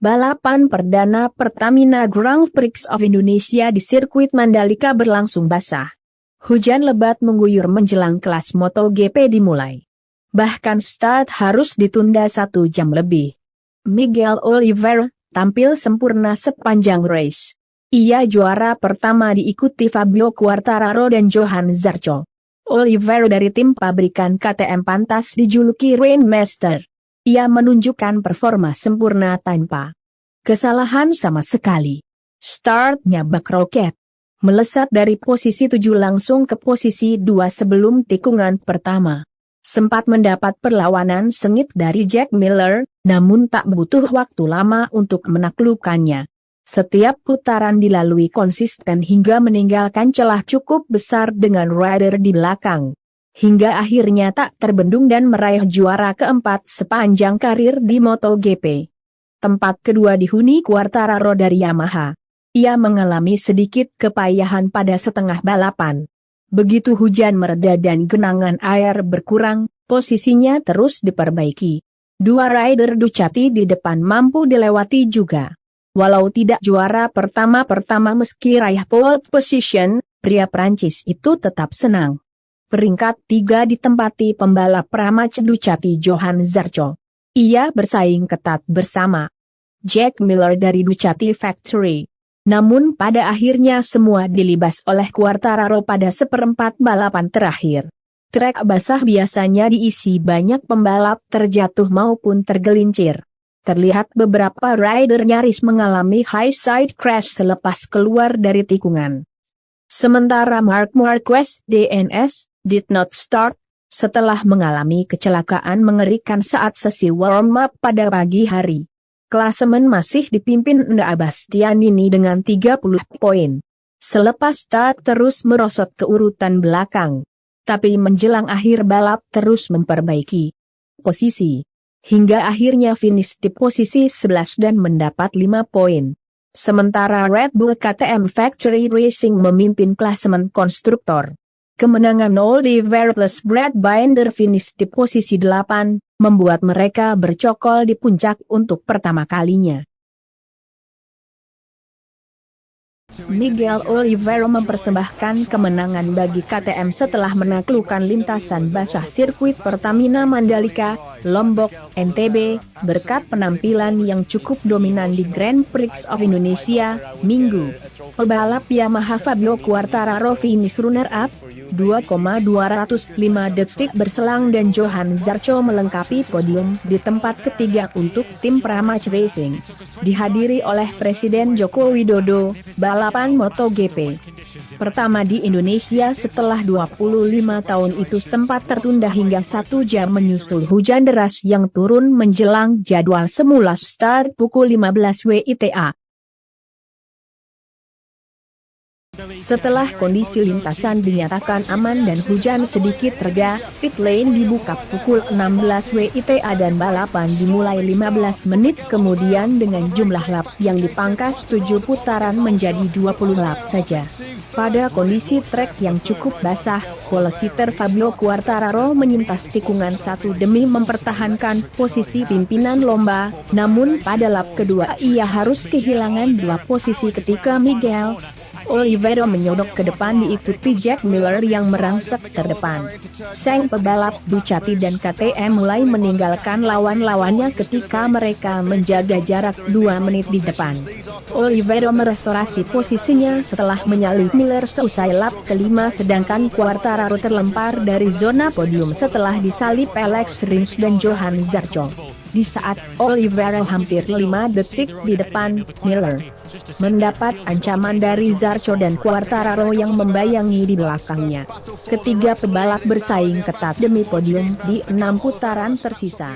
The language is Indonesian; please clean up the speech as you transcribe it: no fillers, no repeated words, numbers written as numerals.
Balapan perdana Pertamina Grand Prix of Indonesia di sirkuit Mandalika berlangsung basah. Hujan lebat mengguyur menjelang kelas MotoGP dimulai. Bahkan start harus ditunda 1 jam lebih. Miguel Oliveira tampil sempurna sepanjang race. Ia juara pertama diikuti Fabio Quartararo dan Johann Zarco. Oliveira dari tim pabrikan KTM pantas dijuluki Rainmaster. Ia menunjukkan performa sempurna tanpa kesalahan sama sekali. Startnya bak roket. Melesat dari posisi 7 langsung ke posisi 2 sebelum tikungan pertama. Sempat mendapat perlawanan sengit dari Jack Miller, namun tak butuh waktu lama untuk menaklukkannya. Setiap putaran dilalui konsisten hingga meninggalkan celah cukup besar dengan rider di belakang. Hingga akhirnya tak terbendung dan meraih juara keempat sepanjang karir di MotoGP. Tempat kedua dihuni Quartararo dari Yamaha. Ia mengalami sedikit kepayahan pada setengah balapan. Begitu hujan mereda dan genangan air berkurang, posisinya terus diperbaiki. Dua rider Ducati di depan mampu dilewati juga. Walau tidak juara pertama meski raih pole position, pria Prancis itu tetap senang. Peringkat 3 ditempati pembalap Pramac Ducati Johann Zarco. Ia bersaing ketat bersama Jack Miller dari Ducati Factory. Namun pada akhirnya semua dilibas oleh Quartararo pada seperempat balapan terakhir. Trek basah biasanya diisi banyak pembalap terjatuh maupun tergelincir. Terlihat beberapa rider nyaris mengalami high side crash selepas keluar dari tikungan. Sementara Marc Marquez, DNS, did not start, setelah mengalami kecelakaan mengerikan saat sesi warm-up pada pagi hari. Klasemen masih dipimpin Nda Bastianini dengan 30 poin. Selepas start terus merosot ke urutan belakang. Tapi menjelang akhir balap terus memperbaiki posisi. Hingga akhirnya finish di posisi 11 dan mendapat 5 poin. Sementara Red Bull KTM Factory Racing memimpin klasemen konstruktor. Kemenangan Oliveira plus Brad Binder finish di posisi 8, membuat mereka bercokol di puncak untuk pertama kalinya. Miguel Oliveira mempersembahkan kemenangan bagi KTM setelah menaklukkan lintasan basah sirkuit Pertamina Mandalika, Lombok, NTB, berkat penampilan yang cukup dominan di Grand Prix of Indonesia, Minggu. Pebalap Yamaha Fabio Quartararo finish runner-up, 2,205 detik berselang dan Johann Zarco melengkapi podium di tempat ketiga untuk tim Pramac Racing. Dihadiri oleh Presiden Joko Widodo, balapan MotoGP pertama di Indonesia setelah 25 tahun itu sempat tertunda hingga 1 jam menyusul hujan deras yang turun menjelang jadwal semula start pukul 15 WITA. Setelah kondisi lintasan dinyatakan aman dan hujan sedikit reda, pit lane dibuka pukul 16 WITA dan balapan dimulai 15 menit kemudian dengan jumlah lap yang dipangkas 7 putaran menjadi 20 lap saja. Pada kondisi trek yang cukup basah, pole-sitter Fabio Quartararo menyintas tikungan 1 demi mempertahankan posisi pimpinan lomba, namun pada lap kedua ia harus kehilangan 2 posisi ketika Miguel Oliveira menyodok ke depan diikuti Jack Miller yang merangsek terdepan. Sang pebalap Ducati dan KTM mulai meninggalkan lawan-lawannya ketika mereka menjaga jarak 2 menit di depan. Oliveira merestorasi posisinya setelah menyalip Miller seusai lap kelima sedangkan Quartararo terlempar dari zona podium setelah disalip Alex Rins dan Johann Zarco. Di saat Oliveira hampir 5 detik di depan Miller, mendapat ancaman dari Zarco dan Quartararo yang membayangi di belakangnya. Ketiga pebalap bersaing ketat demi podium di 6 putaran tersisa.